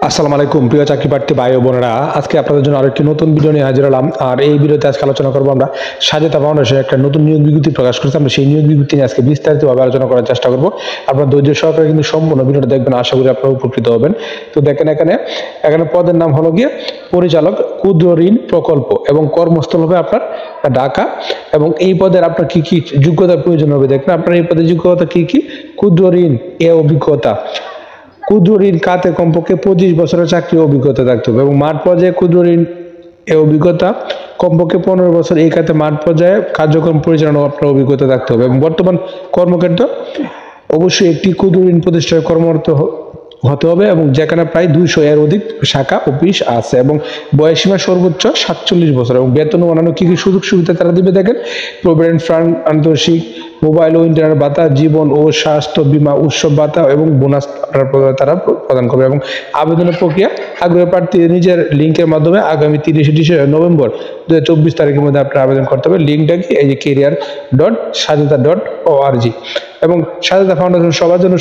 আসসালামু আলাইকুম প্রিয় চাকরি প্রার্থী ভাই ও বোনেরা, আজকে আপনাদের জন্য আরেকটি নতুন ভিডিও নিয়ে হাজির হলাম। আর এই ভিডিওতে আজকে আলোচনা করবো আমরা স্বাধীনতা ফাউন্ডেশন একটা নতুন নিয়োগ বিজ্ঞপ্তি প্রকাশ করেছে। আমরা সেই নিয়োগ বিজ্ঞপ্তি নিয়ে আজকে বিস্তারিতভাবে আলোচনা করার চেষ্টা করবো। আপনার ধৈর্য সহকারে কিন্তু সম্পূর্ণ ভিডিওটা দেখবেন, আশা করি আপনারা উপকৃত হবেন। তো দেখেন এখানে পদের নাম হলো গিয়ে পরিচালক ক্ষুদ্র ঋণ প্রকল্প এবং কর্মস্থল হবে আপনার ঢাকা। এবং এই পদের আপনার কি কি যোগ্যতার প্রয়োজন হবে দেখবেন। আপনার এই পদের যোগ্যতা কি কি? ক্ষুদ্র ঋণ অভিজ্ঞতা, ক্ষুদ্র ঋণ খাতে কমপক্ষে 25 বছরের চাকরি অভিজ্ঞতা থাকতে হবে এবং মাঠ পর্যায়ে ক্ষুদ্র ঋণ অভিজ্ঞতা কমপক্ষে 15 বছর এই খাতে মাঠ পর্যায়ে কার্যক্রম পরিচালনা আপনার অভিজ্ঞতা থাকতে হবে এবং বর্তমান কর্মক্ষেত্র অবশ্যই একটি ক্ষুদ্র ঋণ প্রতিষ্ঠানে কর্মরত হতে হবে এবং যেখানে প্রায় 200 এর অধিক শাখা অফিস আছে এবং বয়সীমা সর্বোচ্চ 47 বছর এবং বেতন ও অন্যান্য কি কি সুযোগ সুবিধা তারা দিবে দেখেন। প্রভিডেন্ট ফান্ড, আন্তর্জাতিক মোবাইল ও ইন্টারনেট ভাতা, জীবন ও স্বাস্থ্য বীমা, উৎসব ভাতা এবং বোনাস তারা প্রদান করবে। এবং আবেদনের প্রক্রিয়া আগ্রহী প্রার্থী নিজের লিঙ্কের মাধ্যমে আগামী 30 নভেম্বর 2024 তারিখের মধ্যে আপনার আবেদন করতে হবে। লিঙ্কটা কি? এই যে career.sajida.org। এবং স্বাধীনতা ফাউন্ডেশন সবার জন্য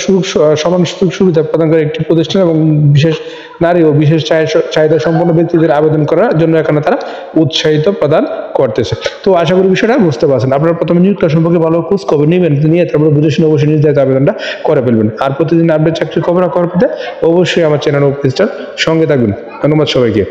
সমান সুযোগ সুবিধা প্রদান করে একটি প্রতিষ্ঠান এবং বিশেষ নারী ও বিশেষ চাহিদা সম্পন্ন ব্যক্তিদের আবেদন করার জন্য এখানে তারা উৎসাহিত প্রদান করতেছে। তো আশা করি বিষয়টা বুঝতে পারছেন। আপনারা প্রথমে নিয়োগটা সম্পর্কে ভালো খোঁজ খবর নেবেন, নিয়ে তারপরে বুঝে শুনে অবশ্যই নির্ধারিত আবেদনটা করে ফেলবেন। আর প্রতিদিন আপডেট চাকরির খবর পেতে অবশ্যই আমার চ্যানেল ও পেজটার সঙ্গে থাকবেন। ধন্যবাদ সবাইকে।